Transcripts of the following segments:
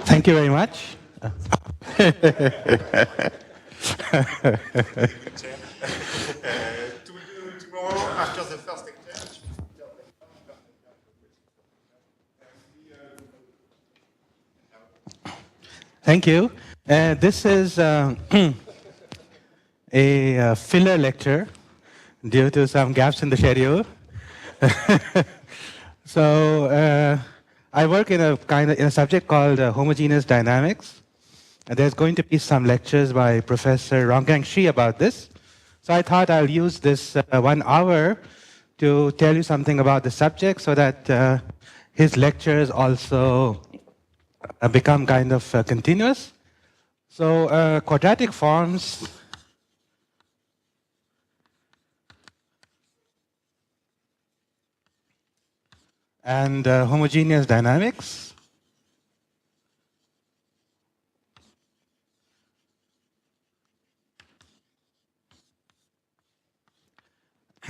Thank you very much. Tomorrow, after the first exchange. Thank you. This is a filler lecture due to some gaps in the schedule. So I work in a subject called homogeneous dynamics. And there's going to be some lectures by Professor Ronggang Shi about this. So I thought I'll use this 1 hour to tell you something about the subject so that his lectures also become kind of continuous. So quadratic forms and homogeneous dynamics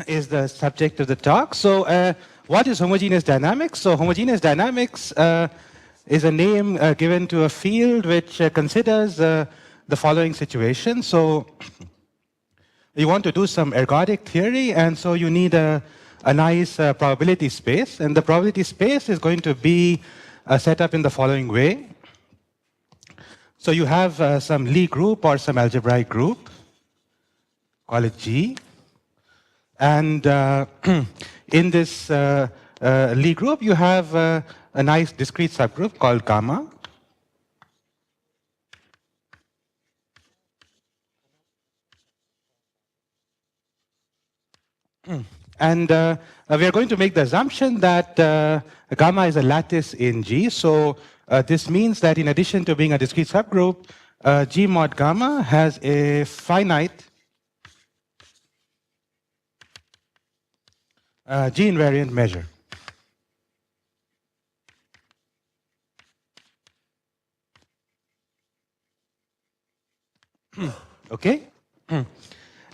is the subject of the talk. So what is homogeneous dynamics? So homogeneous dynamics is a name given to a field which considers the following situation. So you want to do some ergodic theory, and so you need a nice probability space. And the probability space is going to be set up in the following way. So you have some Lie group or some algebraic group, call it G. And in this Lie group, you have a nice discrete subgroup called gamma. And we are going to make the assumption that gamma is a lattice in G. So this means that in addition to being a discrete subgroup, G mod gamma has a finite G invariant measure. Okay?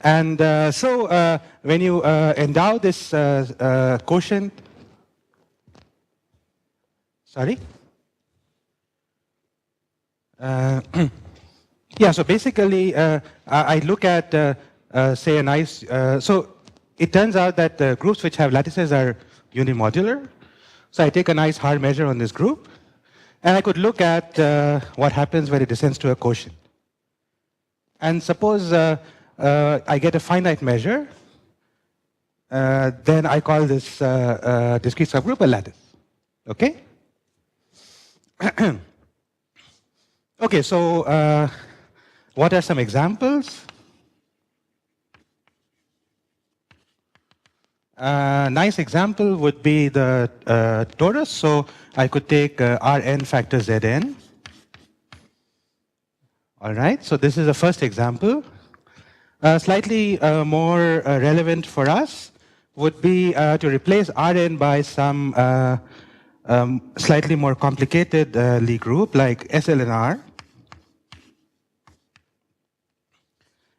And so when you endow this quotient, sorry? Yeah, so basically I look at, say, a nice, so it turns out that groups which have lattices are unimodular. So I take a nice hard measure on this group, and I could look at what happens when it descends to a quotient. And suppose I get a finite measure, then I call this discrete subgroup a lattice. Okay? Okay, so what are some examples? Nice example would be the torus. So I could take Rn factor Zn. All right, so this is the first example. Slightly more relevant for us would be to replace Rn by some slightly more complicated Lie group like SL and R.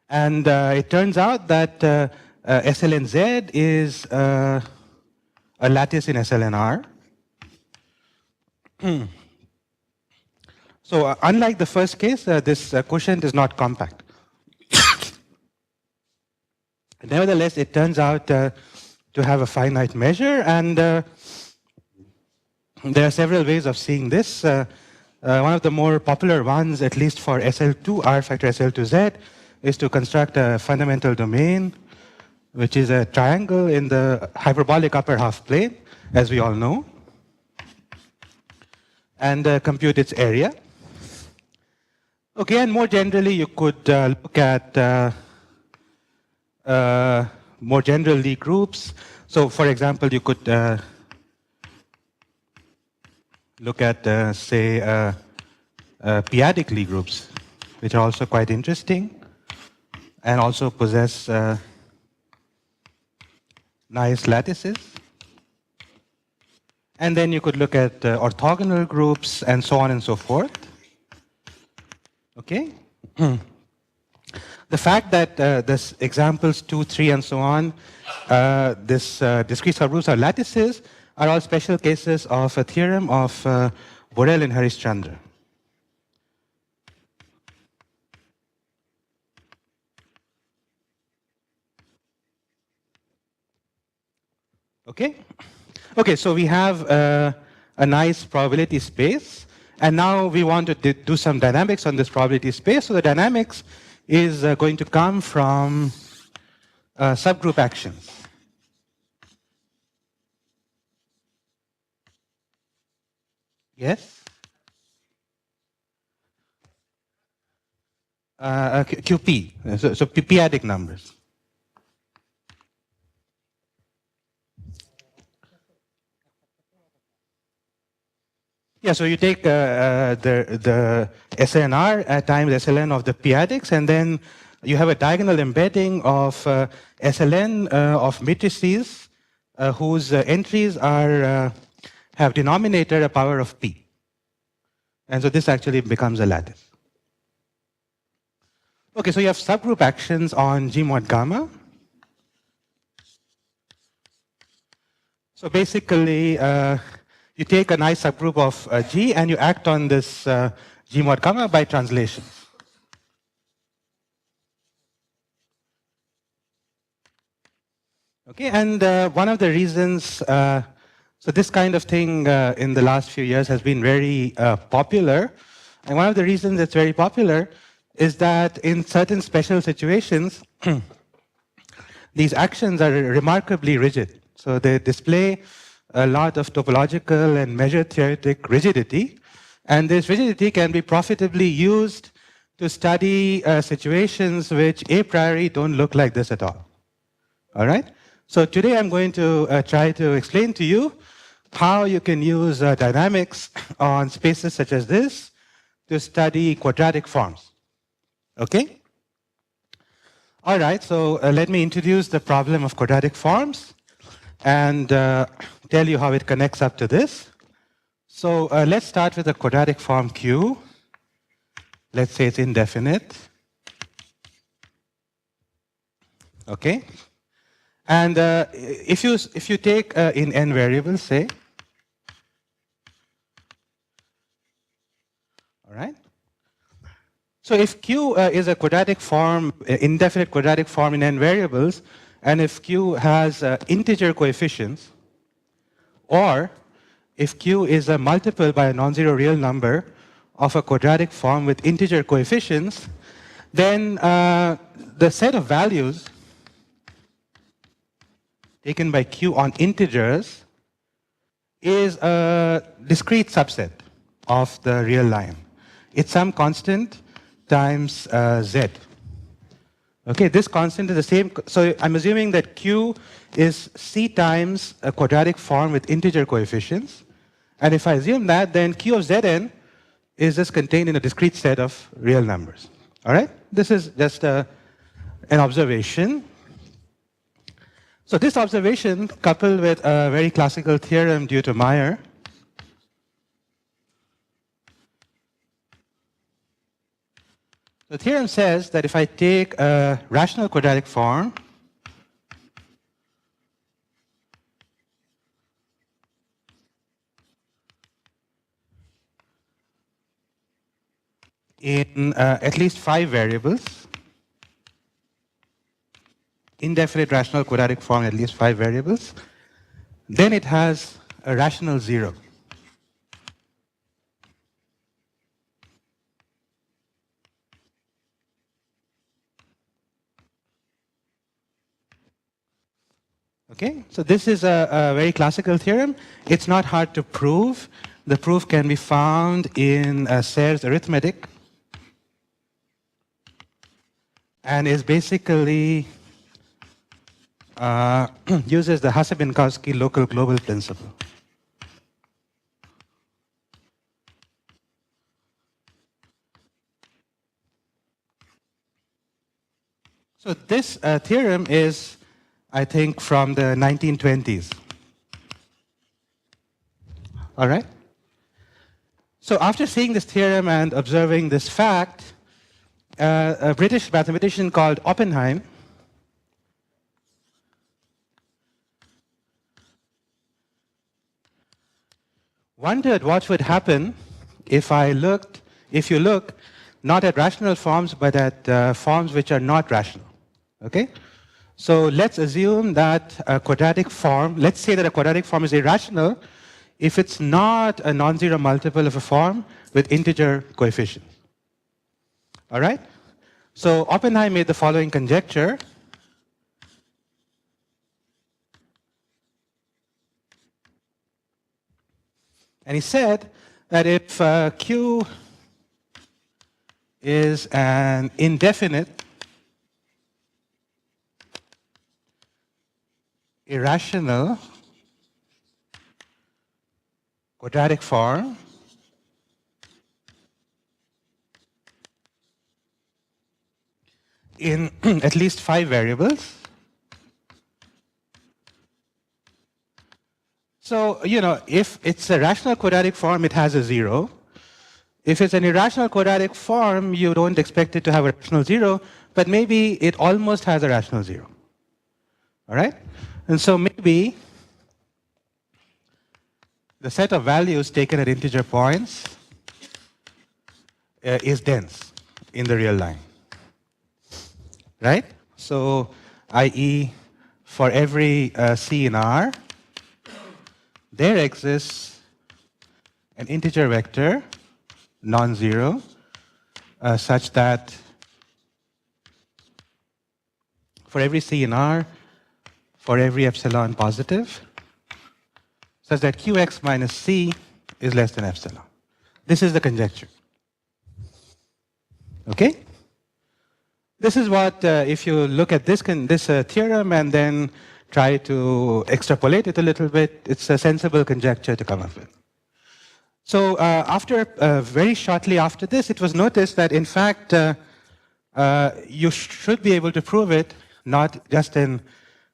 And it turns out that SLNZ is a lattice in SLNR. So unlike the first case, this quotient is not compact. Nevertheless, it turns out to have a finite measure, and there are several ways of seeing this. One of the more popular ones, at least for SL2, R factor SL2Z, is to construct a fundamental domain which is a triangle in the hyperbolic upper half plane, as we all know, and compute its area. Okay, and more generally, you could look at more general Lie groups. So, for example, you could look at, say, p-adic Lie groups, which are also quite interesting and also possess nice lattices. And then you could look at orthogonal groups and so on and so forth. Okay? The fact that this examples 2, 3, and so on, this discrete subgroups are lattices, are all special cases of a theorem of Borel and Harishchandra. Okay? Okay, so we have a nice probability space, and now we want to do some dynamics on this probability space. So the dynamics is going to come from subgroup actions. Yes? QP, so p-adic numbers. Yeah, so you take the SNR times SLN of the p-adics, and then you have a diagonal embedding of SLN of matrices whose entries are have denominator a power of p. And so this actually becomes a lattice. Okay, so you have subgroup actions on G mod gamma. So basically, you take a nice subgroup of G and you act on this G mod gamma by translation. Okay, and one of the reasons, so this kind of thing in the last few years has been very popular. And one of the reasons it's very popular is that in certain special situations, these actions are remarkably rigid. So they display a lot of topological and measure theoretic rigidity. And this rigidity can be profitably used to study situations which a priori don't look like this at all. All right? So today I'm going to try to explain to you how you can use dynamics on spaces such as this to study quadratic forms. Okay? All right, so let me introduce the problem of quadratic forms and tell you how it connects up to this. So let's start with a quadratic form Q. Let's say it's indefinite. Okay? And if you take in n variables, say, all right? So if Q is a quadratic form, indefinite quadratic form in n variables, and if Q has integer coefficients, or if Q is a multiple by a non-zero real number of a quadratic form with integer coefficients, then the set of values taken by Q on integers is a discrete subset of the real line. It's some constant times z. Okay, this constant is the same. So I'm assuming that Q is C times a quadratic form with integer coefficients. And if I assume that, then Q of Zn is just contained in a discrete set of real numbers. All right? This is just an observation. So this observation, coupled with a very classical theorem due to Meyer, the theorem says that if I take a rational quadratic form in at least 5 variables, indefinite rational quadratic form in at least 5 variables, then it has a rational 0. Okay, so this is a very classical theorem. It's not hard to prove. The proof can be found in Serre's arithmetic and is basically uses the Hasse-Minkowski local global principle. So this theorem is, I think, from the 1920s. All right? So after seeing this theorem and observing this fact, a British mathematician called Oppenheim wondered what would happen if you look not at rational forms, but at forms which are not rational. Okay? So let's assume that a quadratic form, let's say that a quadratic form is irrational if it's not a non-zero multiple of a form with integer coefficients. All right? So Oppenheim made the following conjecture. And he said that if Q is an indefinite, irrational quadratic form, in at least 5 variables. So, if it's a rational quadratic form, it has a 0. If it's an irrational quadratic form, you don't expect it to have a rational 0, but maybe it almost has a rational 0. All right? And so maybe the set of values taken at integer points is dense in the real line. Right? So, i.e., for every C in R, there exists an integer vector, non-zero, such that for every C in R, for every epsilon positive, such that Qx minus C is less than epsilon. This is the conjecture. Okay? This is what, if you look at this theorem and then try to extrapolate it a little bit, it's a sensible conjecture to come up with. So very shortly after this, it was noticed that in fact you should be able to prove it not just in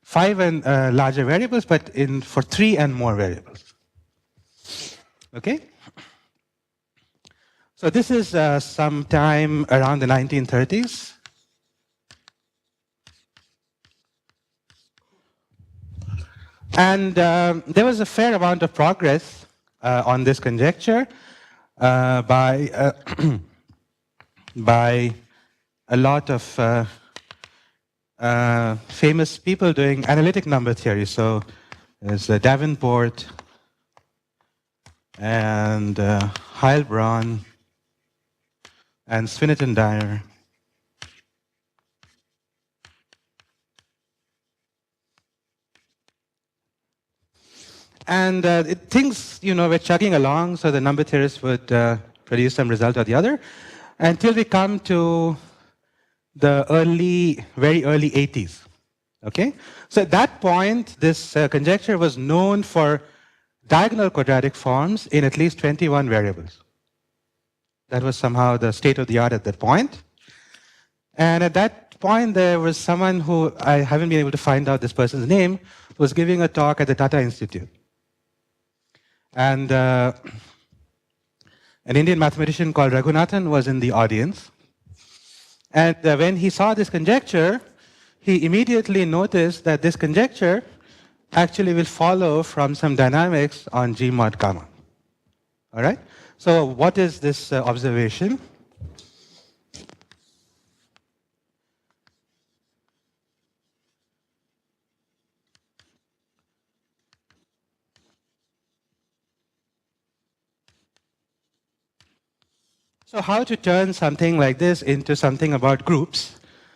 5 and larger variables, but for 3 and more variables. Okay? So this is sometime around the 1930s. And there was a fair amount of progress on this conjecture by by a lot of famous people doing analytic number theory. So there's Davenport and Heilbronn and Swinnerton-Dyer. And things, were chugging along, so the number theorists would produce some result or the other, until we come to the very early 80s. Okay? So at that point, this conjecture was known for diagonal quadratic forms in at least 21 variables. That was somehow the state of the art at that point. And at that point, there was someone who, I haven't been able to find out this person's name, who was giving a talk at the Tata Institute. And an Indian mathematician called Raghunathan was in the audience. And when he saw this conjecture, he immediately noticed that this conjecture actually will follow from some dynamics on G mod gamma. All right? So what is this observation? So how to turn something like this into something about groups?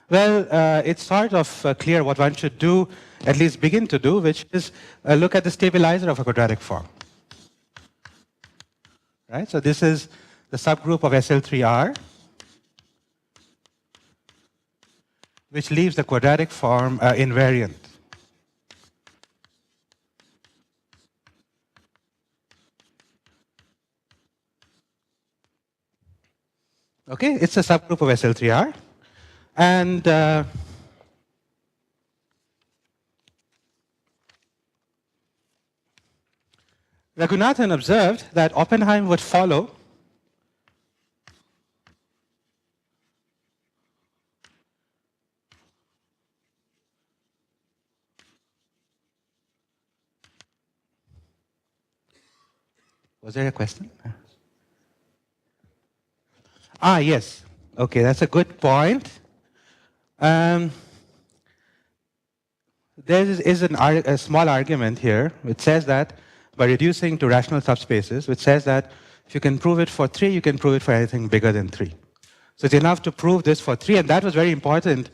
Well, it's sort of clear what one should do, at least begin to do, which is look at the stabilizer of a quadratic form. Right? So this is the subgroup of SL3R, which leaves the quadratic form invariant. Okay, it's a subgroup of SL3R. And Raghunathan observed that Oppenheim would follow Was there a question? Ah, yes. Okay, that's a good point. There is a small argument here which says that by reducing to rational subspaces, which says that if you can prove it for 3, you can prove it for anything bigger than 3. So it's enough to prove this for 3, and that was very important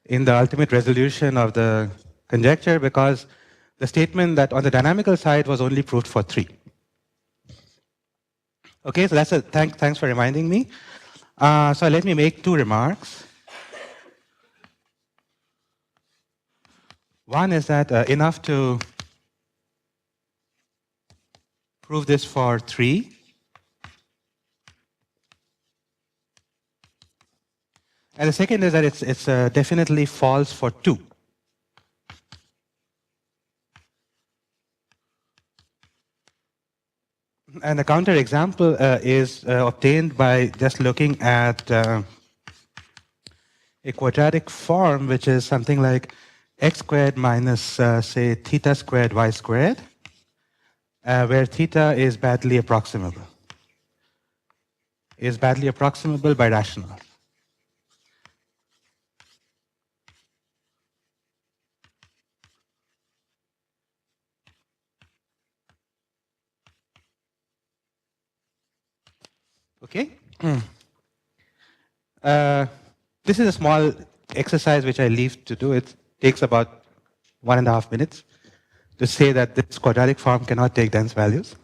in the ultimate resolution of the conjecture because the statement that on the dynamical side was only proved for 3. Okay, so that's a thanks for reminding me. So let me make 2 remarks. One is that enough to prove this for 3. And the second is that it's definitely false for 2. And the counterexample is obtained by just looking at a quadratic form, which is something like x squared minus, say, theta squared y squared, where theta is badly approximable. Is badly approximable by rational. Okay? This is a small exercise which I leave to do. It takes about 1.5 minutes to say that this quadratic form cannot take dense values.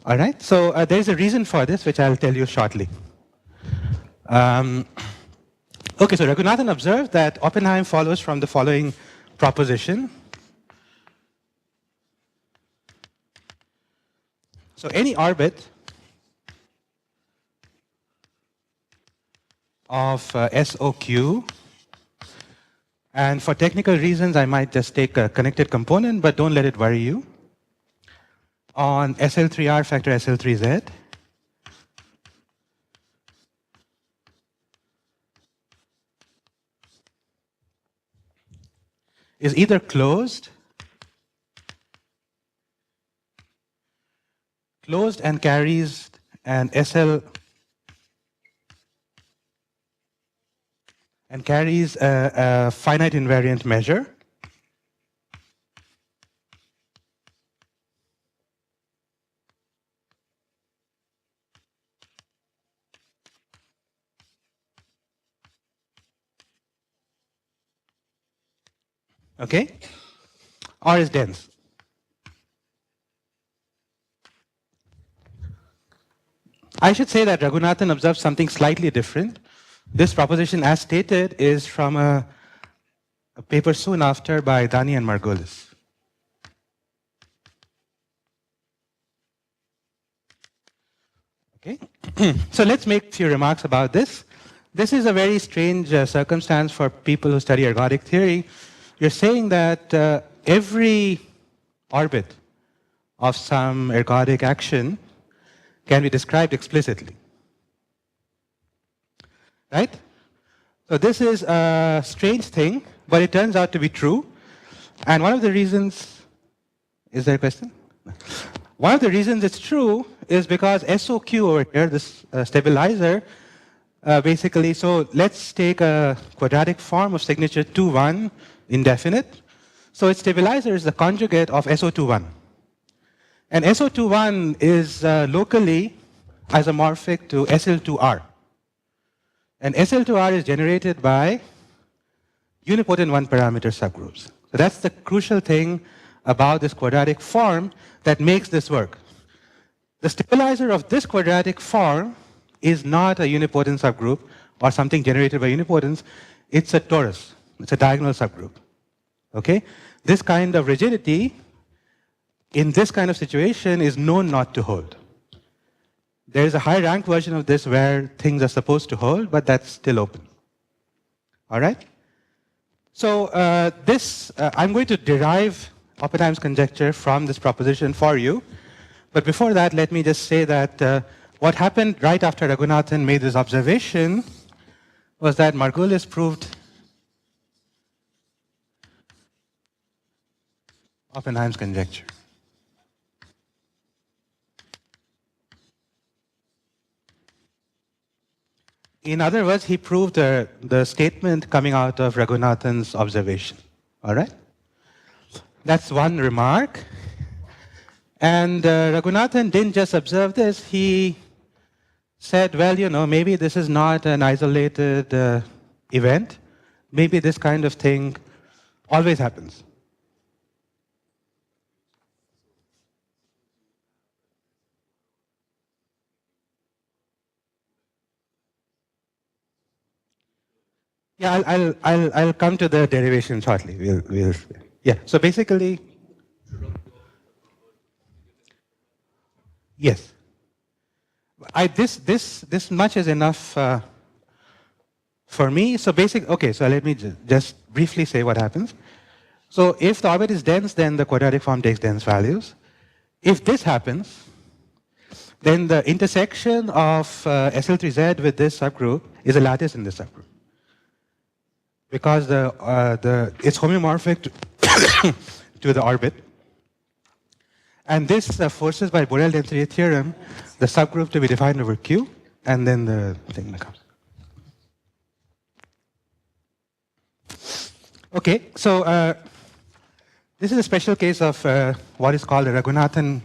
All right, so there is a reason for this, which I'll tell you shortly. Okay, so Raghunathan observed that Oppenheim follows from the following proposition. So any orbit of SOQ, and for technical reasons, I might just take a connected component, but don't let it worry you, on SL3R factor SL3Z, is either closed and carries an SL and carries a finite invariant measure. Okay? Or is dense. I should say that Raghunathan observed something slightly different. This proposition, as stated, is from a paper soon after by Dani and Margolis. Okay? So let's make a few remarks about this. This is a very strange circumstance for people who study ergodic theory. You're saying that every orbit of some ergodic action can be described explicitly. Right? So this is a strange thing, but it turns out to be true. And one of the reasons, is there a question? One of the reasons it's true is because SOQ over here, this stabilizer, basically, so let's take a quadratic form of signature 2,1, indefinite. So its stabilizer is the conjugate of SO21. And SO21 is locally isomorphic to SL2R. And SL2R is generated by unipotent one-parameter subgroups. So that's the crucial thing about this quadratic form that makes this work. The stabilizer of this quadratic form is not a unipotent subgroup or something generated by unipotence. It's a torus. It's a diagonal subgroup. Okay? This kind of rigidity in this kind of situation is known not to hold. There is a high rank version of this where things are supposed to hold, but that's still open. All right? So I'm going to derive Oppenheim's conjecture from this proposition for you. But before that, let me just say that what happened right after Raghunathan made this observation was that Margulis proved Oppenheim's conjecture. In other words, he proved the statement coming out of Raghunathan's observation. All right? That's one remark. And Raghunathan didn't just observe this, he said, well, you know, maybe this is not an isolated event. Maybe this kind of thing always happens. Yeah, I'll come to the derivation shortly. Yeah, so basically, yes. This much is enough for me. So okay, so let me just briefly say what happens. So if the orbit is dense, then the quadratic form takes dense values. If this happens, then the intersection of SL3Z with this subgroup is a lattice in this subgroup. Because it's homeomorphic to the orbit. And this forces by Borel density theorem the subgroup to be defined over Q, and then the thing comes. Okay, so this is a special case of what is called the Raghunathan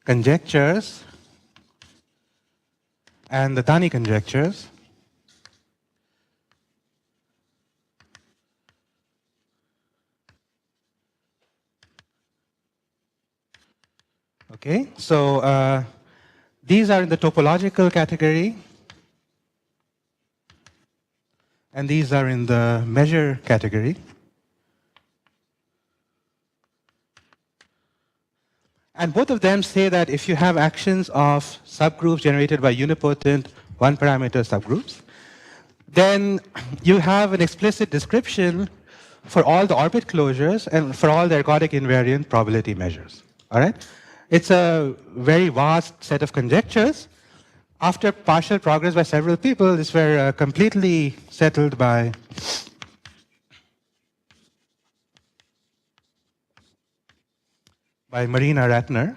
conjectures and the Tani conjectures. Okay, so these are in the topological category, and these are in the measure category. And both of them say that if you have actions of subgroups generated by unipotent one-parameter subgroups, then you have an explicit description for all the orbit closures and for all the ergodic invariant probability measures. All right? It's a very vast set of conjectures. After partial progress by several people, these were completely settled by Marina Ratner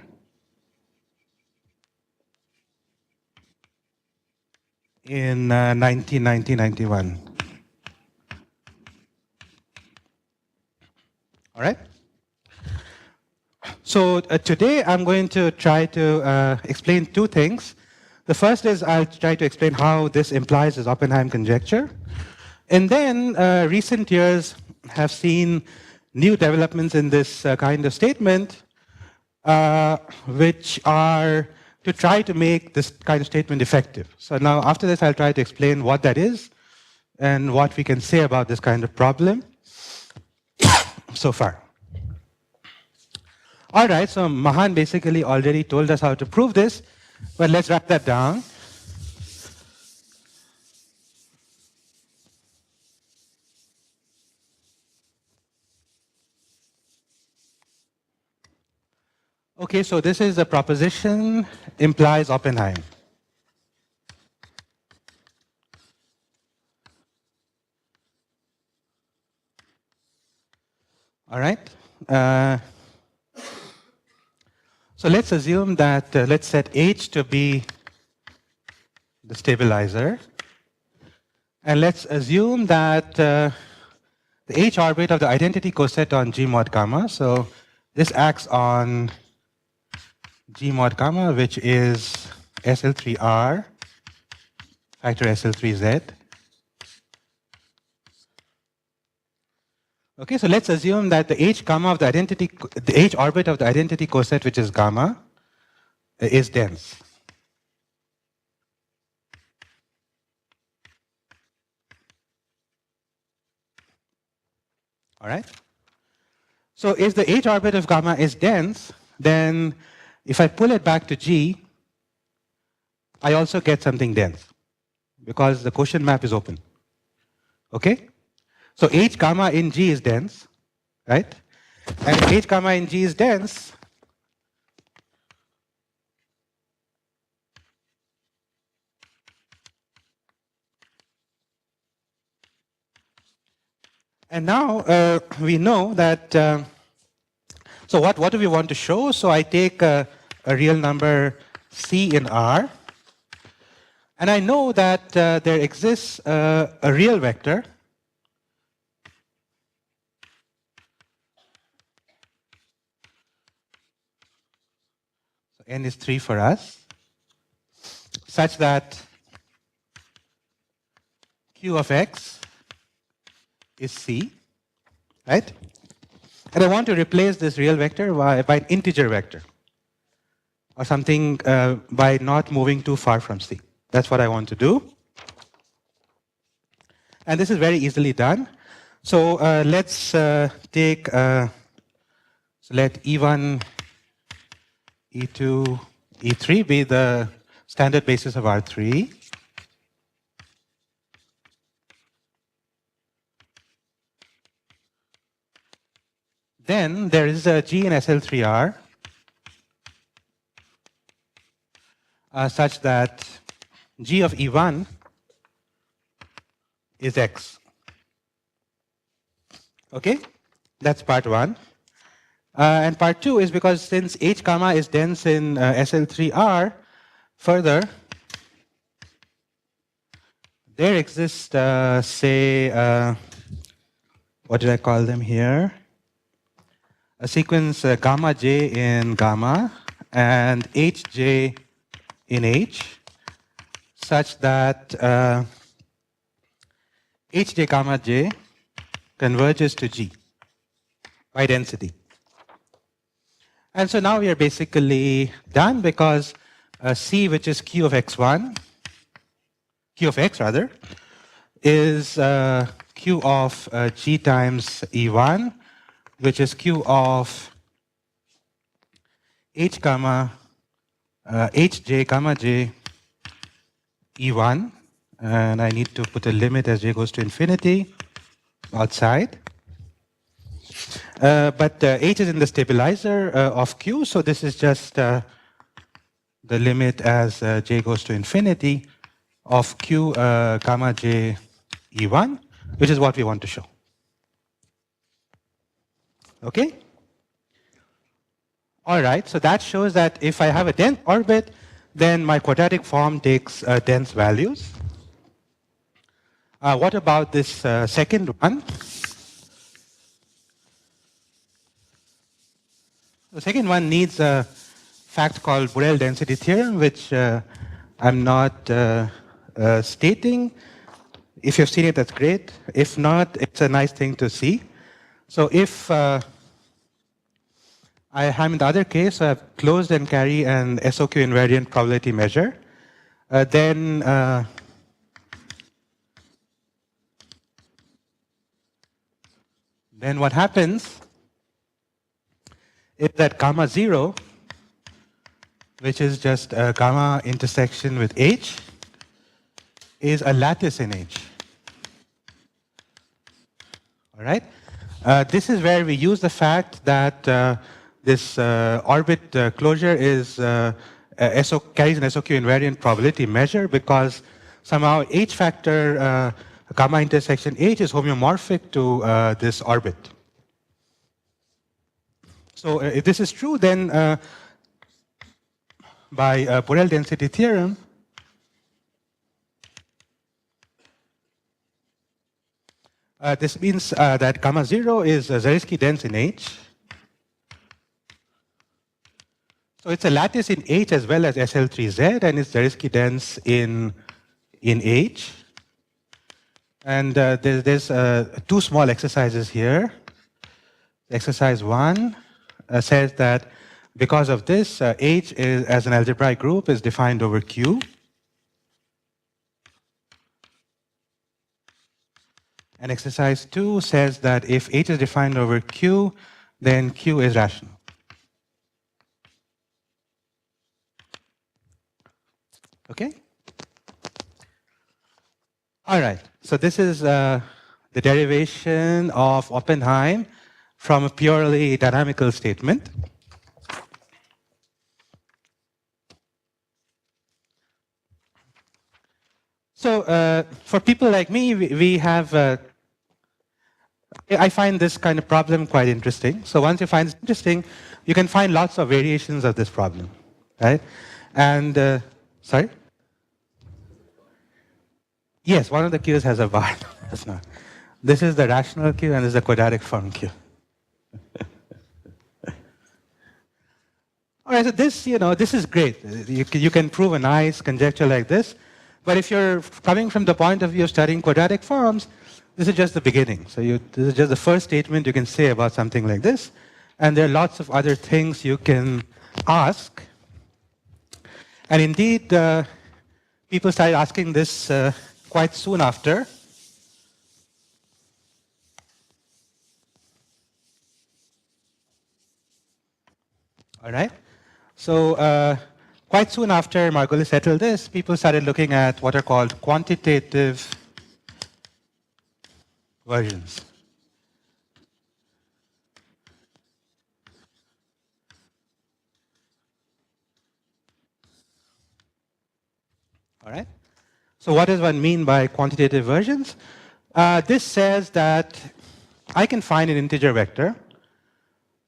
in 1990-91. All right? So today I'm going to try to explain two things. The first is I'll try to explain how this implies this Oppenheim conjecture. And then recent years have seen new developments in this kind of statement, which are to try to make this kind of statement effective. So now after this I'll try to explain what that is and what we can say about this kind of problem so far. All right, so Mahan basically already told us how to prove this, but let's wrap that down. Okay, so this is a proposition implies Oppenheim. All right. So let's assume that, let's set H to be the stabilizer. And let's assume that the H orbit of the identity coset on G mod gamma. So this acts on G mod gamma, which is SL3R factor SL3Z. Okay, so let's assume that the H gamma of the H orbit of the identity coset, which is gamma, is dense. All right? So if the H orbit of gamma is dense, then if I pull it back to G, I also get something dense because the quotient map is open. Okay? So H gamma in G is dense, right? And if H gamma in G is dense, and now we know that, so what do we want to show? So I take a real number C in R, And I know that there exists a real vector n is 3 for us, such that q of x is c, right? And I want to replace this real vector by an integer vector, or something by not moving too far from c. That's what I want to do. And this is very easily done. So let's take, so let E1, E2, E3 be the standard basis of R3. Then there is a G in SL3R such that G of E1 is X. Okay? That's part one. And part two is because since H comma is dense in SL3R, further, there exists, say, what did I call them here? A sequence gamma j in gamma and hj in h, such that hj gamma j converges to g by density. And so now we are basically done because C, which is Q of x1, Q of x rather, is Q of G times E1, which is Q of H comma Hj comma J E1. And I need to put a limit as J goes to infinity outside. But H is in the stabilizer of Q, so this is just the limit as J goes to infinity of Q gamma J E1, which is what we want to show. Okay? All right, so that shows that if I have a dense orbit, then my quadratic form takes dense values. What about this second one? The second one needs a fact called Borel density theorem, which I'm not stating. If you've seen it, that's great. If not, it's a nice thing to see. So if I am in the other case, so I have closed and carry an SOQ invariant probability measure, then what happens is that gamma 0, which is just a gamma intersection with H, is a lattice in H. All right? This is where we use the fact that this orbit closure is carries an SOQ invariant probability measure because somehow H factor gamma intersection H is homeomorphic to this orbit. So if this is true, then by Borel density theorem, this means that gamma 0 is Zariski dense in H. So it's a lattice in H as well as SL3Z, and it's Zariski dense in H. And there's two small exercises here. Exercise 1 says that because of this, H is, as an algebraic group is defined over Q. And exercise 2 says that if H is defined over Q, then Q is rational. Okay? All right. So this is the derivation of Oppenheim from a purely dynamical statement. So for people like me, we have, I find this kind of problem quite interesting. So once you find it interesting, you can find lots of variations of this problem, right? And, sorry? Yes, one of the Qs has a bar. That's not. This is the rational Q and this is the quadratic form Q. All right, so this, this is great. You can prove a nice conjecture like this. But if you're coming from the point of view of studying quadratic forms, this is just the beginning. So this is just the first statement you can say about something like this. And there are lots of other things you can ask. And indeed, people started asking this quite soon after. All right? So quite soon after Margulis settled this, people started looking at what are called quantitative versions. All right? So what does one mean by quantitative versions? This says that I can find an integer vector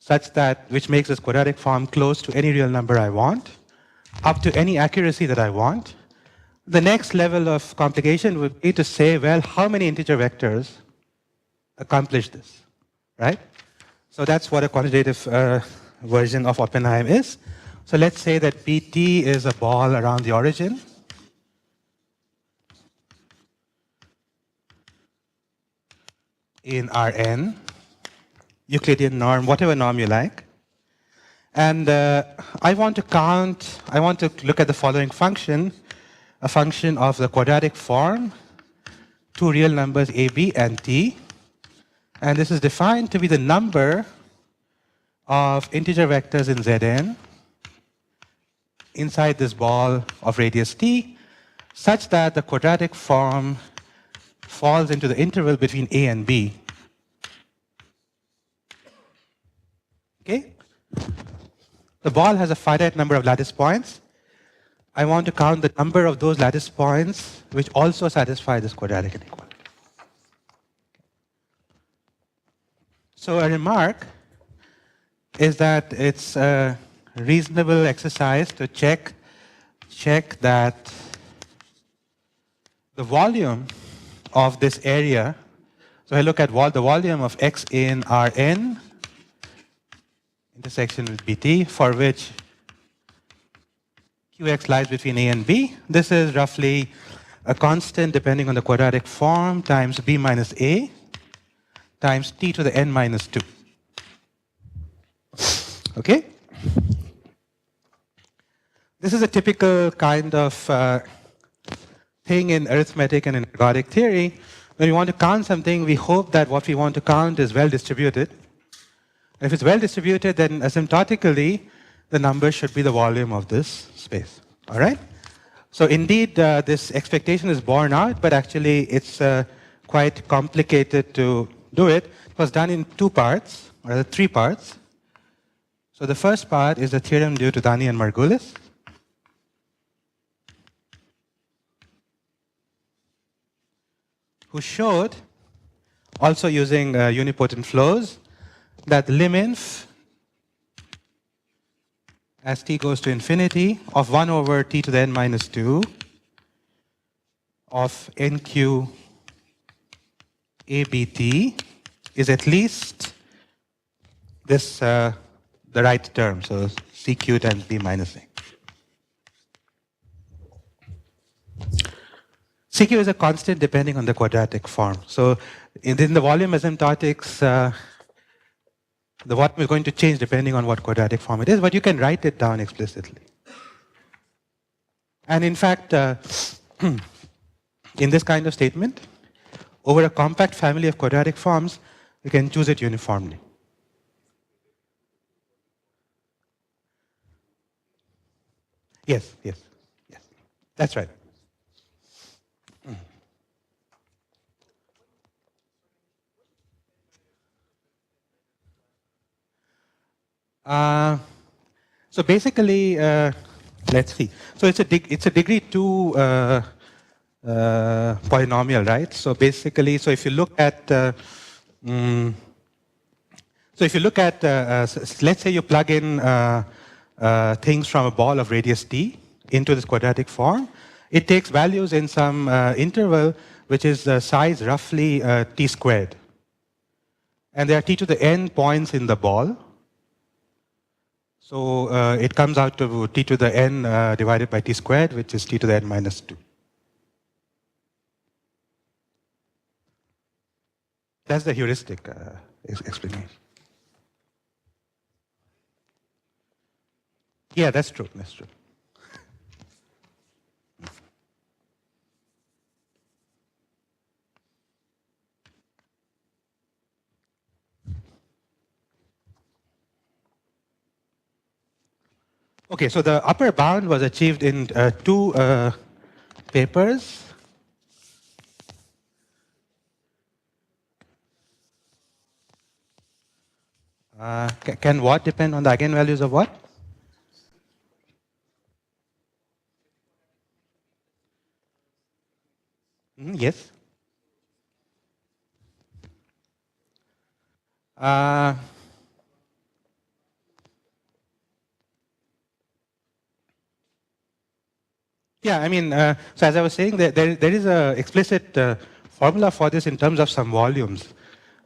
such that which makes this quadratic form close to any real number I want, up to any accuracy that I want. The next level of complication would be to say, well, how many integer vectors accomplish this, right? So that's what a quantitative version of Oppenheim is. So let's say that Pt is a ball around the origin. In Rn, Euclidean norm, whatever norm you like. And I want to look at the following function, a function of the quadratic form, two real numbers a, b, and t. And this is defined to be the number of integer vectors in Zn inside this ball of radius t, such that the quadratic form falls into the interval between a and b. Okay? The ball has a finite number of lattice points. I want to count the number of those lattice points which also satisfy this quadratic inequality. So a remark is that it's a reasonable exercise to check that the volume of this area, so I look at the volume of X in Rn, intersection with Bt, for which Qx lies between A and B. This is roughly a constant depending on the quadratic form times B minus A times t to the n minus 2. Okay? This is a typical kind of thing in arithmetic and in ergodic theory. When we want to count something, we hope that what we want to count is well distributed. If it's well distributed, then asymptotically, the number should be the volume of this space. All right? So indeed, this expectation is borne out, but actually it's quite complicated to do it. It was done in two parts, or rather 3 parts. So the first part is the theorem due to Dani and Margulis. Who showed, also using unipotent flows, that the lim-inf as t goes to infinity of 1 over t to the n minus 2 of nq abt is at least this the right term, so cq times b minus a. CQ is a constant depending on the quadratic form. So in the volume asymptotics, the volume is going to change depending on what quadratic form it is, but you can write it down explicitly. And in fact, in this kind of statement, over a compact family of quadratic forms, you can choose it uniformly. Yes, yes, yes. That's right. So basically, let's see. So it's a degree 2 polynomial, right? So basically, so if you look at let's say you plug in things from a ball of radius t into this quadratic form, it takes values in some interval which is size roughly t squared. And there are t to the n points in the ball. So it comes out to t to the n divided by t squared, which is t to the n minus 2. That's the heuristic explanation. Yeah, that's true. That's true. Okay, so the upper bound was achieved in two papers. Can what depend on the eigenvalues of what? Yes. Yeah, I mean, so as I was saying, there is an explicit formula for this in terms of some volumes.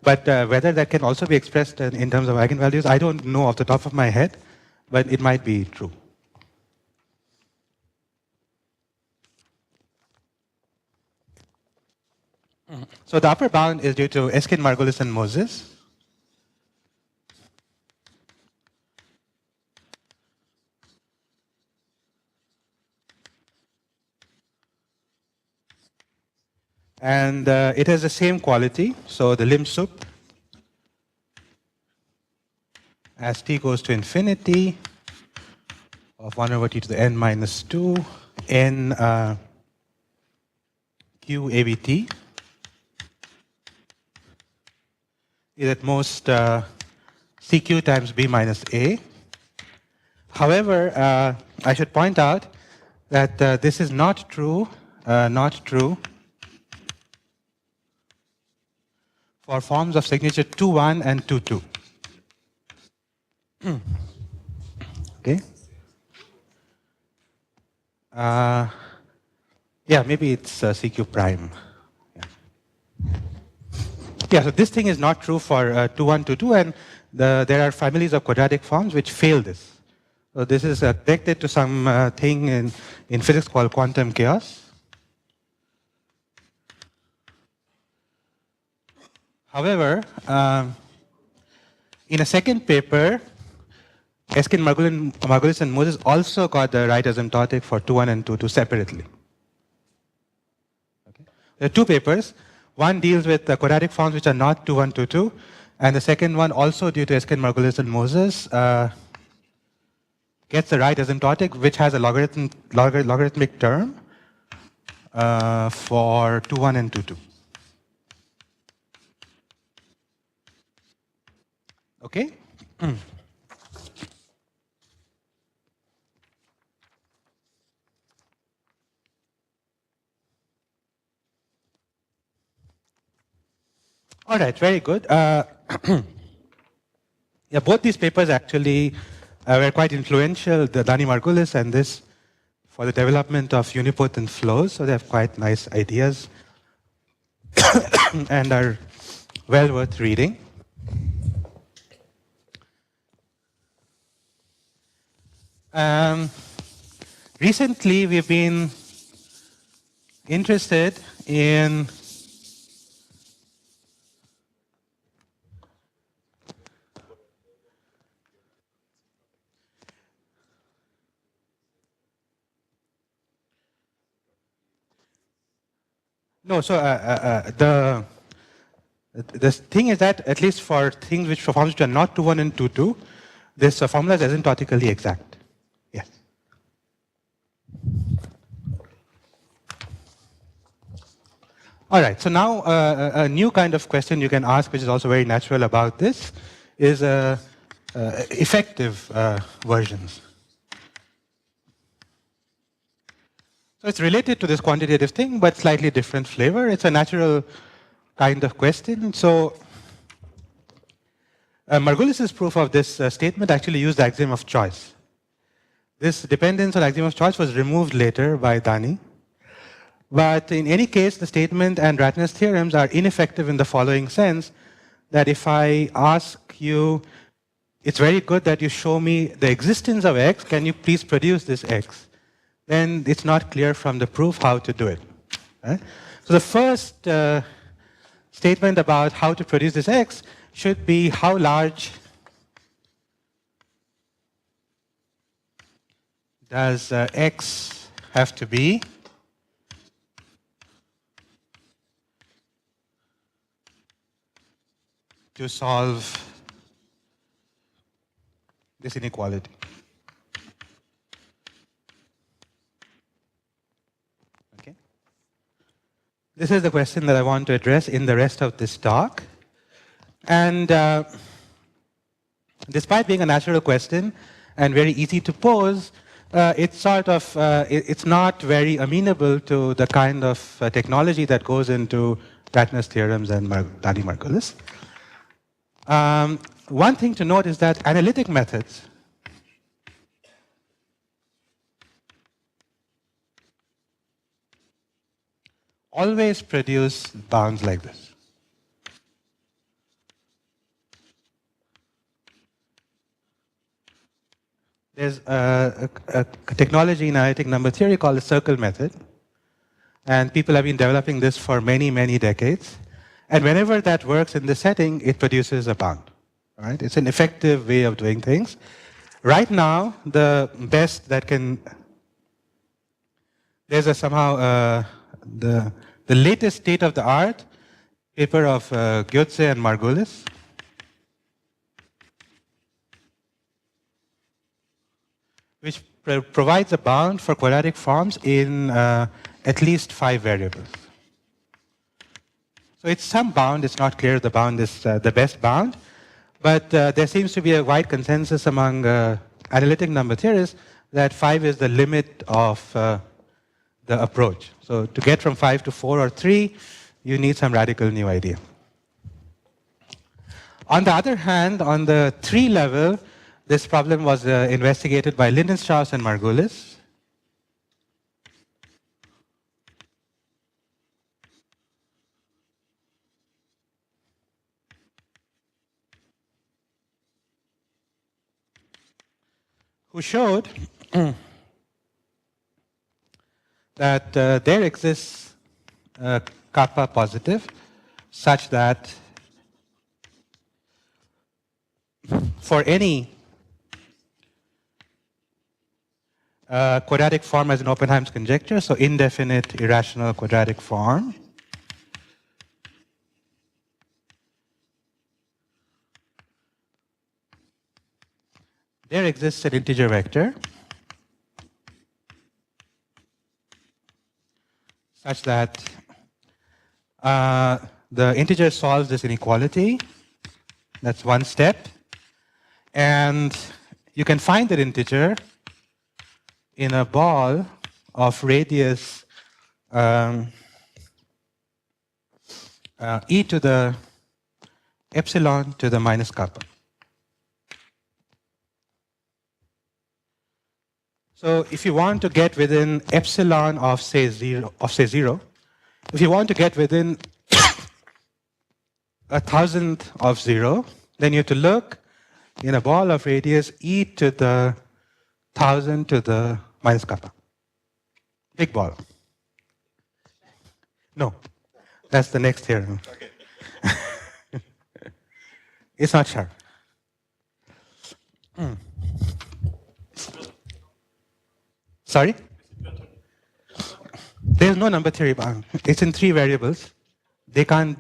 But whether that can also be expressed in terms of eigenvalues, I don't know off the top of my head, but it might be true. So the upper bound is due to Eskin, Margulis, and Moses. And it has the same quality, so the lim sup as t goes to infinity of 1 over t to the n minus 2 n q abt is at most cq times b minus a. However, I should point out that this is not true for forms of signature 2-1 and 2-2. Okay. Yeah, maybe it's CQ prime. Yeah, so this thing is not true for 2-1, 2-2, and there are families of quadratic forms which fail this. So this is connected to some thing in physics called quantum chaos. However, in a second paper, Eskin, Margulis, and Moses also got the right asymptotic for 2-1 and 2-2 separately. Okay. There are two papers. One deals with the quadratic forms which are not 2-1, 2-2, and the second one, also due to Eskin, Margulis, and Moses, gets the right asymptotic, which has a logarithmic term for 2-1 and 2-2. Okay? All right, very good. Yeah, both these papers actually were quite influential, the Dani Margulis and this, for the development of unipotent flows. So they have quite nice ideas and are well worth reading. Recently, we've been interested in no, so the thing is that at least for things which for forms which are not 2-1 and 2-2, this formula is asymptotically exact. Yes. All right. So now a new kind of question you can ask, which is also very natural about this, is effective versions. So it's related to this quantitative thing, but slightly different flavor. It's a natural kind of question. So Margulis's proof of this statement actually used the axiom of choice. This dependence on axiom of choice was removed later by Dani. But in any case, the statement and Ratner's theorems are ineffective in the following sense, that if I ask you, it's very good that you show me the existence of x, can you please produce this x? Then it's not clear from the proof how to do it. Right? So the first statement about how to produce this x should be how large does x have to be to solve this inequality. Okay. This is the question that I want to address in the rest of this talk. And despite being a natural question and very easy to pose, it's sort of, it's not very amenable to the kind of technology that goes into Ratner's theorems and Margulis. One thing to note is that analytic methods always produce bounds like this. There's a technology in analytic number theory called the circle method, and people have been developing this for many, many decades. And whenever that works in this setting, it produces a bound. Right? It's an effective way of doing things. Right now, the best that can, there's a somehow the latest state of the art paper of Gyotze and Margulis, which provides a bound for quadratic forms in at least 5 variables. So it's some bound. It's not clear the bound is the best bound. But there seems to be a wide consensus among analytic number theorists that 5 is the limit of the approach. So to get from 5 to 4 or 3, you need some radical new idea. On the other hand, on the 3 level, this problem was investigated by Lindenstrauss and Margulis. Who showed that there exists kappa positive such that for any quadratic form as in Oppenheim's conjecture, so indefinite irrational quadratic form, there exists an integer vector such that the integer solves this inequality. That's one step. And you can find that integer in a ball of radius e to the epsilon to the minus kappa. So if you want to get within epsilon of say zero, if you want to get within 1,000th of 0, then you have to look in a ball of radius e to the 1,000 to the minus kappa. Big ball. No, that's the next theorem. Okay. It's not sharp. Sorry? There's no number theory bound. It's in 3 variables. They don't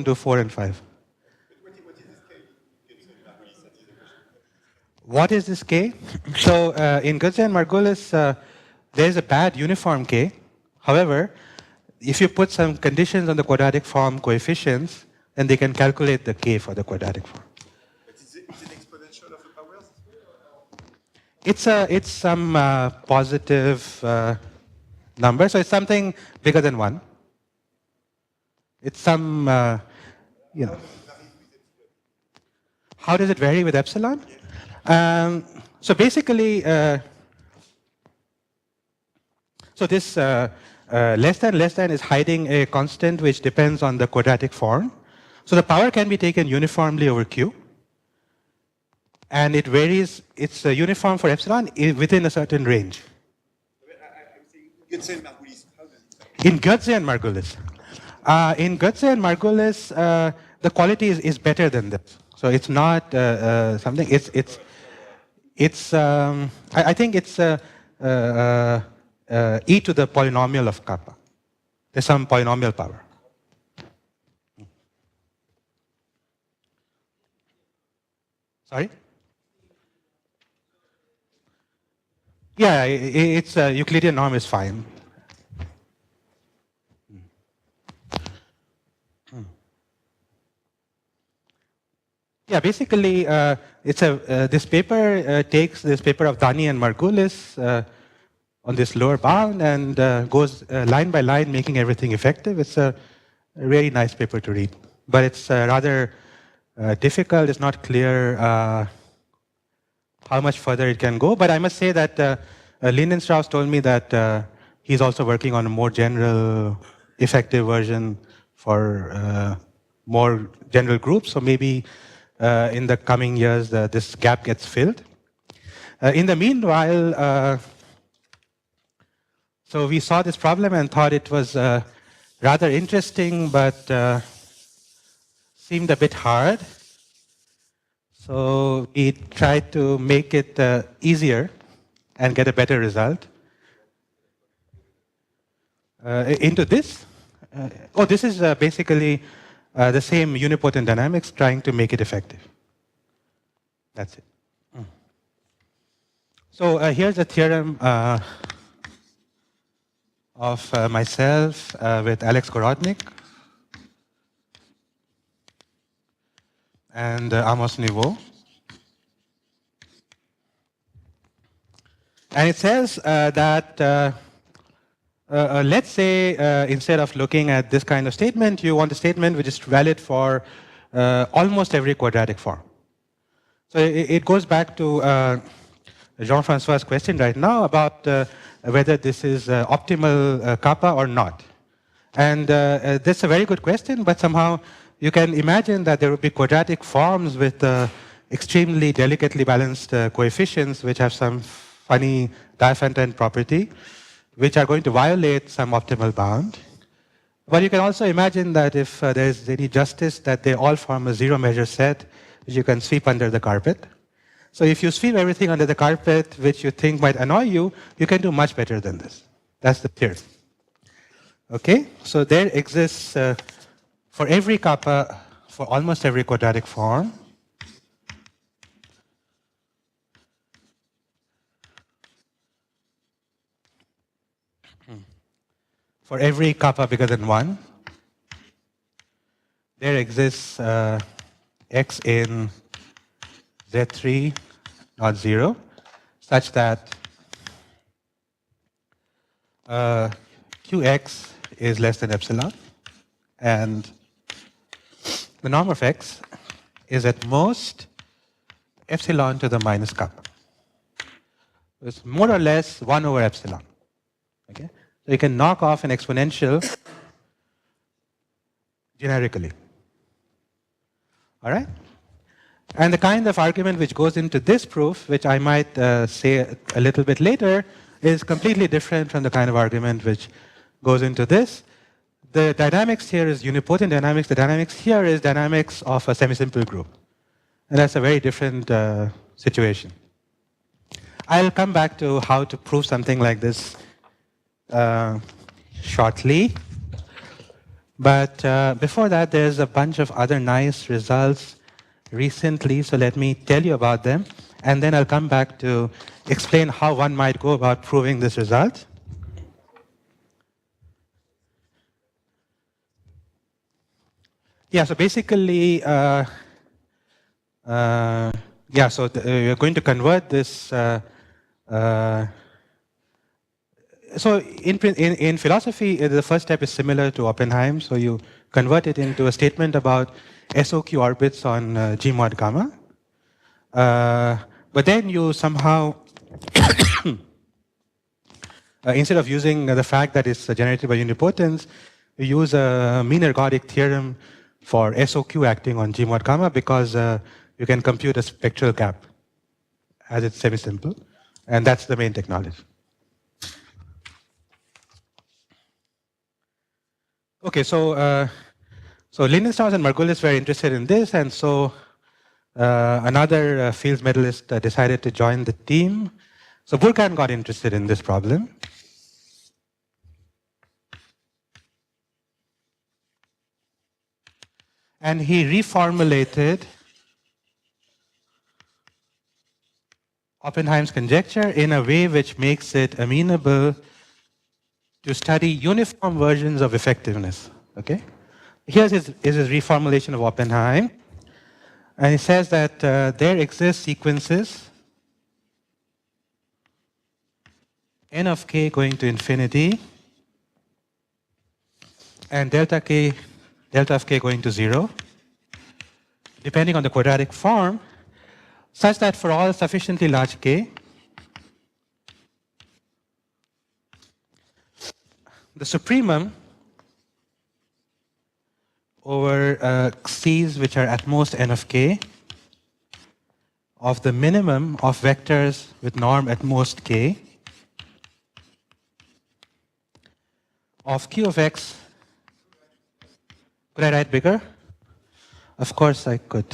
do 4 and 5. What is this K? So in Gyotze and Margulis, there's a bad uniform K. However, if you put some conditions on the quadratic form coefficients, then they can calculate the K for the quadratic form. But it's an exponential of the powers? It's some positive number, so it's something bigger than 1. It's some, you know. How does it vary with epsilon? So basically, So this less than is hiding a constant which depends on the quadratic form. So the power can be taken uniformly over Q. And it varies, it's uniform for epsilon within a certain range. Goetze and Margulis, how does it In Goetze and Margulis. In Goetze and Margulis, the quality is better than this. So it's not something, I think it's e to the polynomial of kappa. There's some polynomial power. Sorry? Yeah, it's Euclidean norm is fine. Yeah, basically, it's this paper takes this paper of Dani and Margulis on this lower bound and goes line by line, making everything effective. It's a really nice paper to read, but it's rather difficult. It's not clear how much further it can go. But I must say that Lindenstrauss told me that he's also working on a more general, effective version for more general groups. So maybe in the coming years, this gap gets filled. In the meanwhile, so we saw this problem and thought it was rather interesting, but seemed a bit hard. So we tried to make it easier and get a better result. Into this. This is basically the same unipotent dynamics trying to make it effective. That's it. So here's a theorem of myself with Alex Gorodnik and Amos Niveau. And it says that let's say instead of looking at this kind of statement, you want a statement which is valid for almost every quadratic form. So it goes back to Jean-Francois's question right now about whether this is optimal kappa or not. And that's a very good question, but somehow you can imagine that there would be quadratic forms with extremely delicately balanced coefficients which have some funny Diophantine property, which are going to violate some optimal bound. But you can also imagine that if there is any justice, that they all form a zero-measure set, which you can sweep under the carpet. So if you sweep everything under the carpet, which you think might annoy you, you can do much better than this. That's the theory. Okay, so there exists for every kappa, for almost every quadratic form, for every kappa bigger than 1, there exists x in Z3 not 0, such that Qx is less than epsilon, and the norm of x is at most epsilon to the minus kappa. It's more or less 1 over epsilon. Okay? So you can knock off an exponential generically. All right? And the kind of argument which goes into this proof, which I might say a little bit later, is completely different from the kind of argument which goes into this. The dynamics here is unipotent dynamics. The dynamics here is dynamics of a semisimple group. And that's a very different situation. I'll come back to how to prove something like this shortly. But before that, there's a bunch of other nice results recently, so let me tell you about them, and then I'll come back to explain how one might go about proving this result. Yeah, so basically, we're going to convert this. So in philosophy, the first step is similar to Oppenheim. So you convert it into a statement about SOQ orbits on G mod gamma. But then you somehow instead of using the fact that it's generated by unipotence, we use a mean ergodic theorem for SOQ acting on G mod gamma because you can compute a spectral gap as it's semi-simple. And that's the main technology. Okay, so Lindenstrauss and Margulis were interested in this, and so another Fields medalist decided to join the team. So Burkhardt got interested in this problem. And he reformulated Oppenheim's conjecture in a way which makes it amenable to study uniform versions of effectiveness. Okay? Here's his reformulation of Oppenheim. And he says that there exist sequences n of k going to infinity and delta of k going to 0, depending on the quadratic form, such that for all sufficiently large k, the supremum over x's which are at most n of k of the minimum of vectors with norm at most k of q of x. Could I write bigger? Of course I could.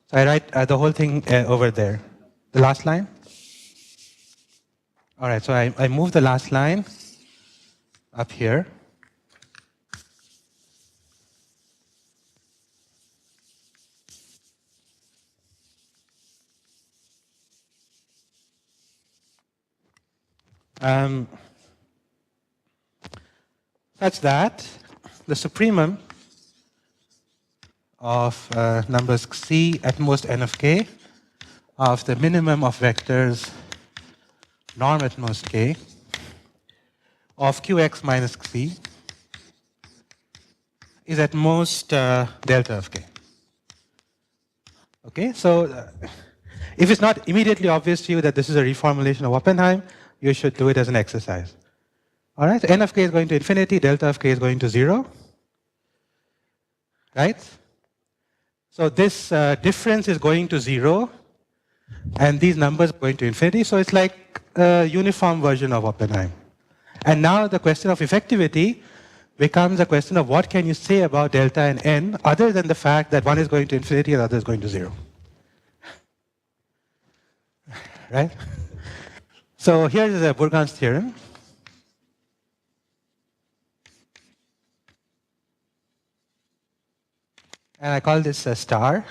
So I write the whole thing over there. The last line? All right, so I move the last line up here. Such that the supremum of numbers c at most n of k of the minimum of vectors norm at most k of qx minus c is at most delta of k. Okay, so if it's not immediately obvious to you that this is a reformulation of Oppenheim, you should do it as an exercise. All right, n of k is going to infinity, delta of k is going to 0. Right? So this difference is going to 0, and these numbers are going to infinity. So it's like a uniform version of Oppenheim. And now the question of effectivity becomes a question of what can you say about delta and n other than the fact that one is going to infinity and the other is going to 0. Right? So here is Burkhart's theorem. And I call this a star.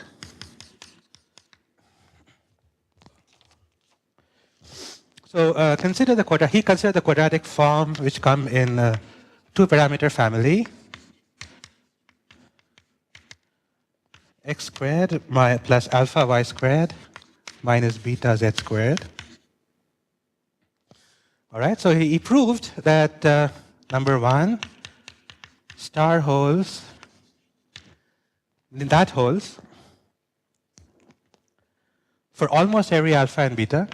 So he considered the quadratic form which come in two-parameter family. X squared plus alpha y squared minus beta z squared. All right, so he proved that number one, star holds, that holds for almost every alpha and beta,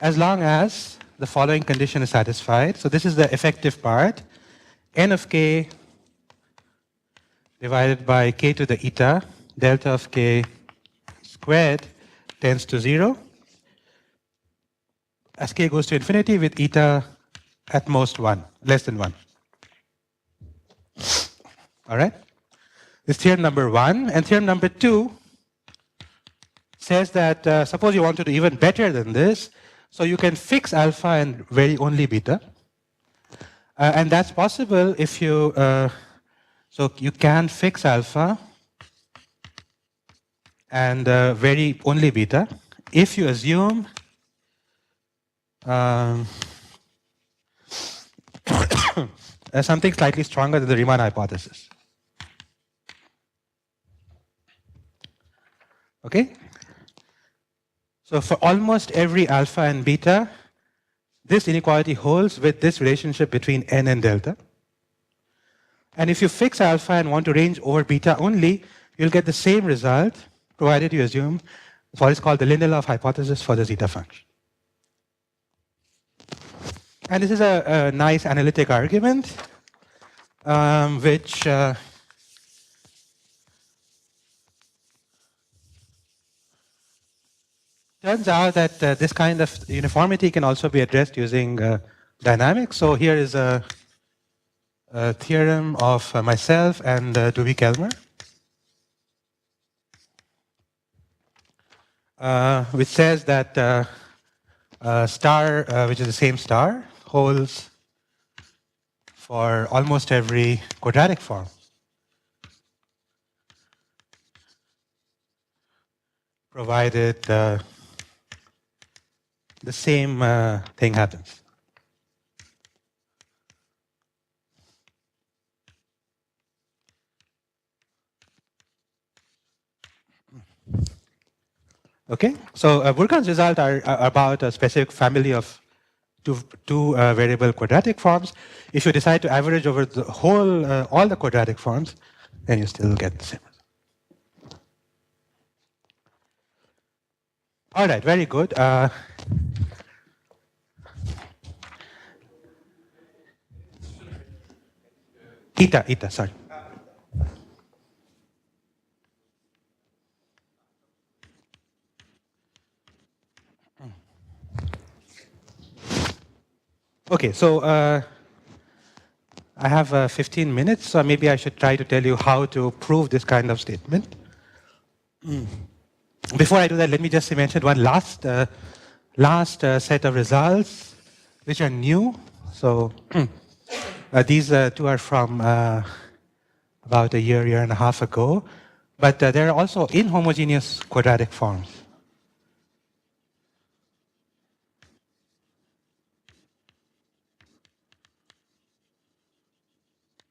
as long as the following condition is satisfied. So this is the effective part. N of k divided by k to the eta, delta of k squared tends to 0 as k goes to infinity with eta at most 1, less than 1. All right? This is theorem number 1. And theorem number 2 says that suppose you want to do even better than this, so you can fix alpha and vary only beta. And that's possible if you, so you can fix alpha and vary only beta if you assume something slightly stronger than the Riemann hypothesis. Okay? So for almost every alpha and beta, this inequality holds with this relationship between n and delta. And if you fix alpha and want to range over beta only, you'll get the same result, provided you assume It's what is called the Lindelof hypothesis for the zeta function. And this is a nice analytic argument, which turns out that this kind of uniformity can also be addressed using dynamics. So here is a theorem of myself and Dubey-Kellmer, which says that a star, which is the same star, holds for almost every quadratic form, provided the same thing happens. Okay, so Burkhan's results are about a specific family of two variable quadratic forms. If you decide to average over the whole, all the quadratic forms, then you still get the same result. All right, very good. Eta, sorry. Okay, so I have 15 minutes, so maybe I should try to tell you how to prove this kind of statement. Before I do that, let me just mention one last set of results, which are new. So these two are from about a year and a half ago, but there are also inhomogeneous quadratic forms.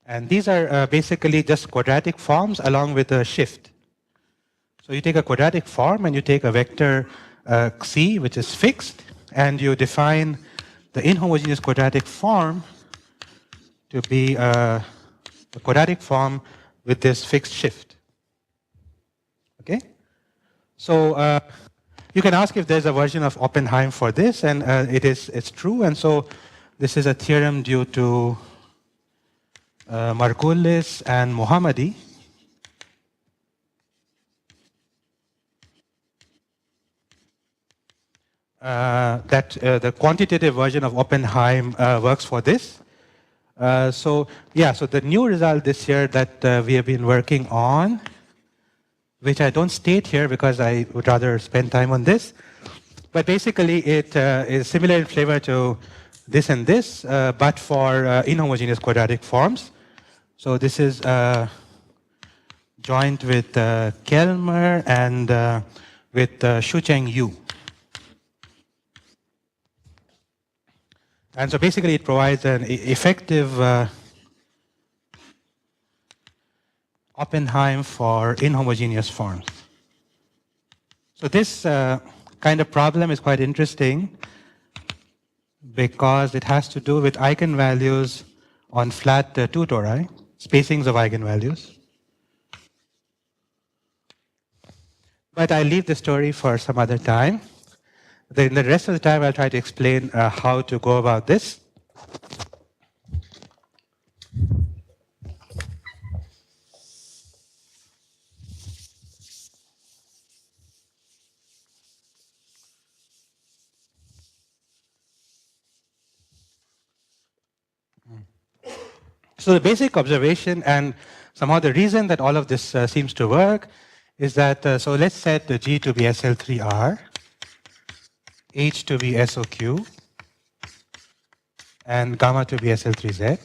And these are basically just quadratic forms along with a shift. So you take a quadratic form and you take a vector xi, which is fixed, and you define the inhomogeneous quadratic form to be a quadratic form with this fixed shift. Okay? So you can ask if there's a version of Oppenheim for this, and it's true. And so this is a theorem due to Margulis and Mohammadi. That the quantitative version of Oppenheim works for this. So the new result this year that we have been working on, which I don't state here because I would rather spend time on this, but basically it is similar in flavor to this and this, but for inhomogeneous quadratic forms. So this is joined with Kellmer and with Shucheng Yu. And so basically it provides an effective Oppenheim for inhomogeneous forms. So this kind of problem is quite interesting because it has to do with eigenvalues on flat two tori, spacings of eigenvalues. But I'll leave the story for some other time. In the rest of the time, I'll try to explain how to go about this. So the basic observation and somehow the reason that all of this seems to work is that, so let's set the G to be SL3R, H to be SOQ, and gamma to be SL3Z.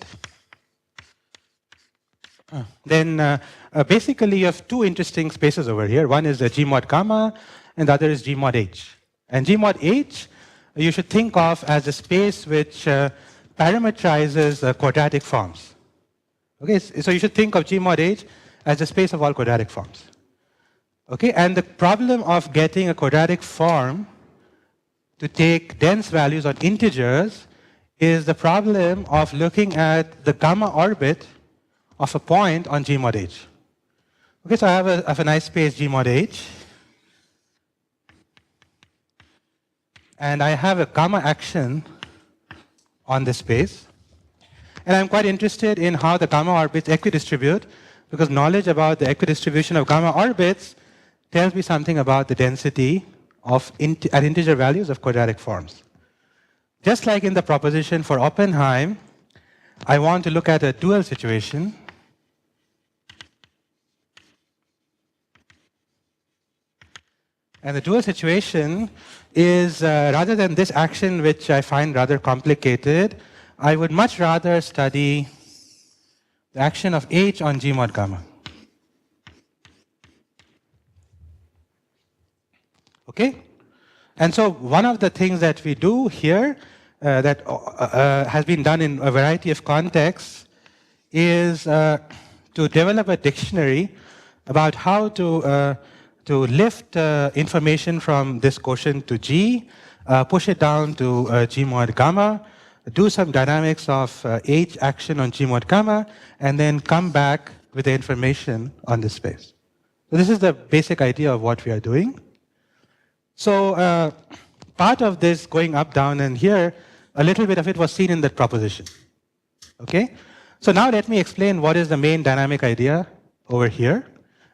Then basically you have two interesting spaces over here. One is G mod gamma, and the other is G mod H. And G mod H you should think of as a space which parametrizes quadratic forms. Okay, so you should think of G mod H as a space of all quadratic forms. Okay, and the problem of getting a quadratic form to take dense values on integers is the problem of looking at the gamma orbit of a point on G mod H. Okay, so I have a nice space G mod H. and I have a gamma action on this space. And I'm quite interested in how the gamma orbits equidistribute, because knowledge about the equidistribution of gamma orbits tells me something about the density of at integer values of quadratic forms. Just like in the proposition for Oppenheim, I want to look at a dual situation. And the dual situation is, rather than this action, which I find rather complicated, I would much rather study the action of H on G mod gamma. Okay? And so one of the things that we do here that has been done in a variety of contexts is to develop a dictionary about how to lift information from this quotient to G, push it down to G mod gamma, do some dynamics of H action on G mod gamma, and then come back with the information on this space. So this is the basic idea of what we are doing. So part of this going up, down, and here, a little bit of it was seen in that proposition. Okay? So now let me explain what is the main dynamic idea over here,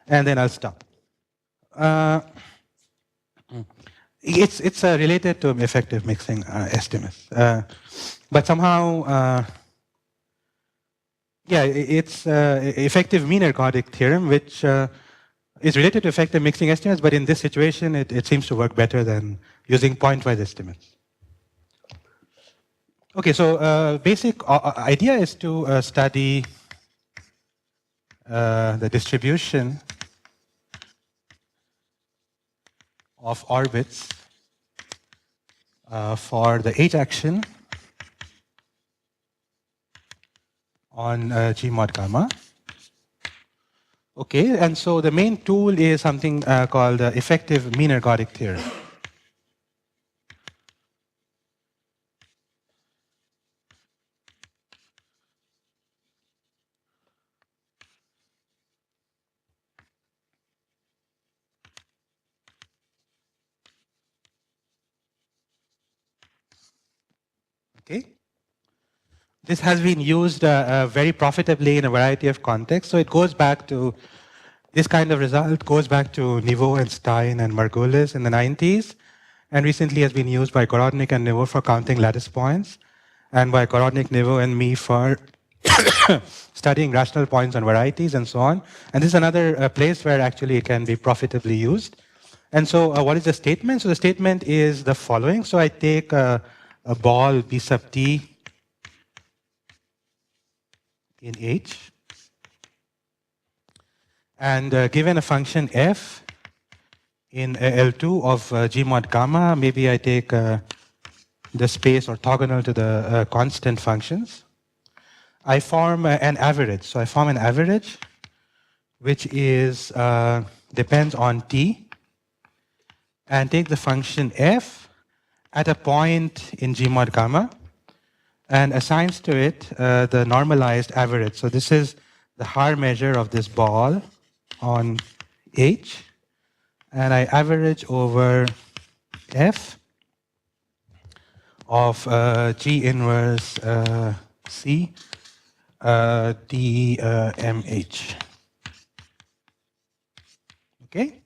and then I'll stop. It's related to effective mixing estimates. But somehow, yeah, it's effective mean ergodic theorem, which is related to effective mixing estimates, but in this situation, it seems to work better than using point-wise estimates. Okay, so basic idea is to study the distribution of orbits for the H action on G mod gamma. Okay, and so the main tool is something called the effective mean ergodic theorem. Okay. This has been used very profitably in a variety of contexts. So it goes back to, this kind of result goes back to Niveau and Stein and Margulis in the 90s, and recently has been used by Gorodnik and Niveau for counting lattice points, and by Gorodnik, Niveau, and me for studying rational points on varieties and so on. And this is another place where actually it can be profitably used. And so what is the statement? So the statement is the following. So I take a ball B sub t in H, and given a function f in L2 of G mod gamma, maybe I take the space orthogonal to the constant functions. I form an average. So I form an average which is depends on t, and take the function f at a point in G mod gamma, and assigns to it the normalized average. So this is the Haar measure of this ball on H, and I average over f of G inverse C dmh. Okay?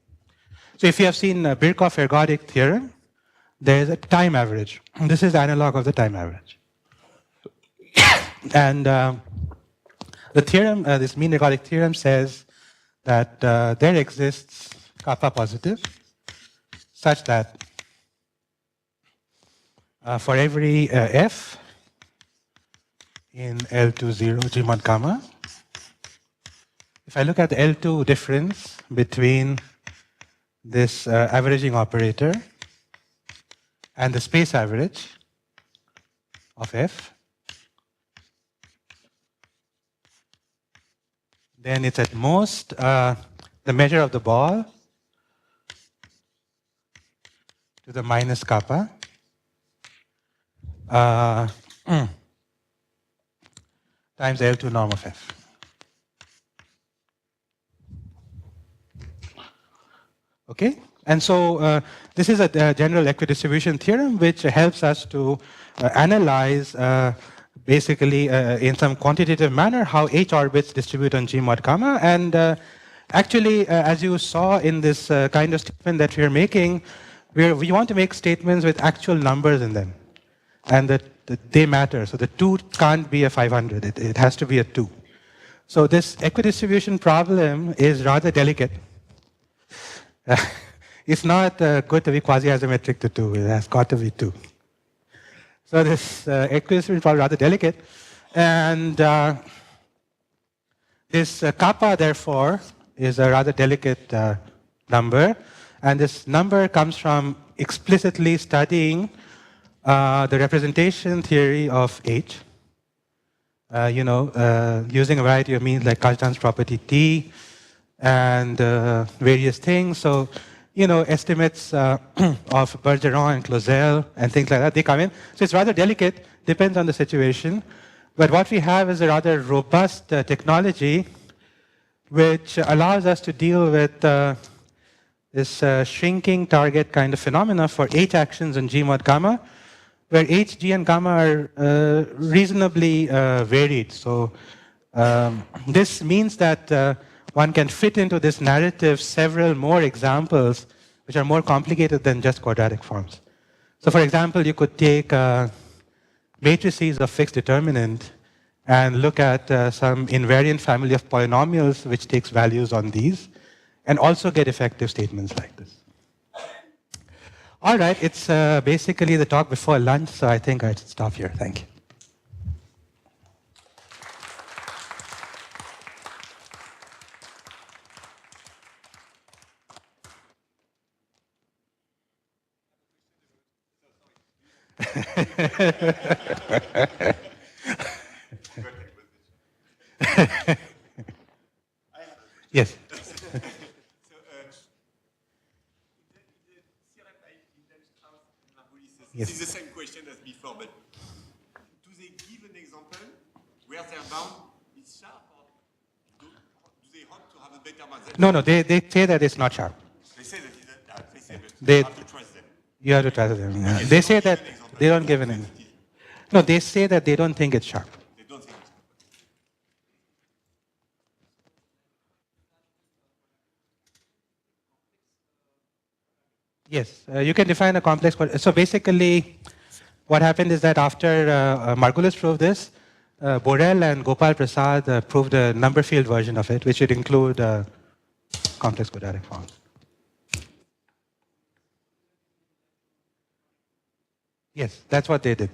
So if you have seen Birkhoff-Ergodic theorem, there is a time average. This is the analog of the time average. And the theorem, this mean ergodic theorem, says that there exists kappa positive such that for every f in L2 0 G mod gamma, if I look at the L2 difference between this averaging operator and the space average of f, then it's at most the measure of the ball to the minus kappa times L2 norm of f. Okay? And so this is a general equidistribution theorem which helps us to analyze basically in some quantitative manner how H orbits distribute on G mod gamma. And actually, as you saw in this kind of statement that we are making, we want to make statements with actual numbers in them. And that they matter. So the 2 can't be a 500. It has to be a 2. So this equidistribution problem is rather delicate. It's not good to be quasi-asymmetric to 2. It has got to be 2. So this equidistribution problem is rather delicate. And this kappa, therefore, is a rather delicate number. And this number comes from explicitly studying the representation theory of H. Using a variety of means like Kazdan's property T and various things. So, estimates of Bergeron and Clausel and things like that, they come in. So it's rather delicate, depends on the situation. But what we have is a rather robust technology which allows us to deal with this shrinking target kind of phenomena for H actions in G mod gamma, where H, G, and gamma are reasonably varied. So this means that one can fit into this narrative several more examples which are more complicated than just quadratic forms. So for example, you could take matrices of fixed determinant and look at some invariant family of polynomials which takes values on these, and also get effective statements like this. All right, it's basically the talk before lunch, so I think I should stop here. Thank you. Yes. Yes. This is the same question as before, but do they give an example where their bound is sharp, or do they hope to have a better bound? No, they say that it's not sharp. They say that they have to trust them. You have to trust them. Yeah. Okay, They say that they don't give an example. No, they say that they don't think it's sharp. They don't think it's sharp. Yes, you can define a complex. So basically, what happened is that after Margulis proved this, Borel and Gopal Prasad proved a number field version of it, which would include complex quadratic forms. Yes, that's what they did.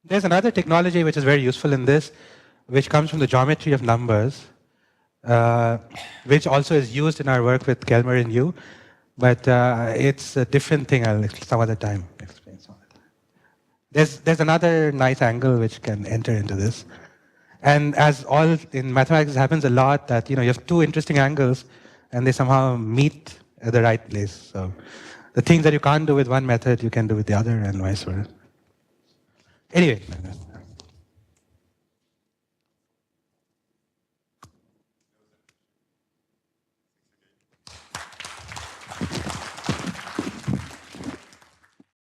There's another technology which is very useful in this, which comes from the geometry of numbers, which also is used in our work with Kelmer and you, but it's a different thing. I'll some other time explain some other time. There's another nice angle which can enter into this. And as all in mathematics happens a lot, that you have two interesting angles and they somehow meet at the right place. So the things that you can't do with one method, you can do with the other, and vice versa. Anyway.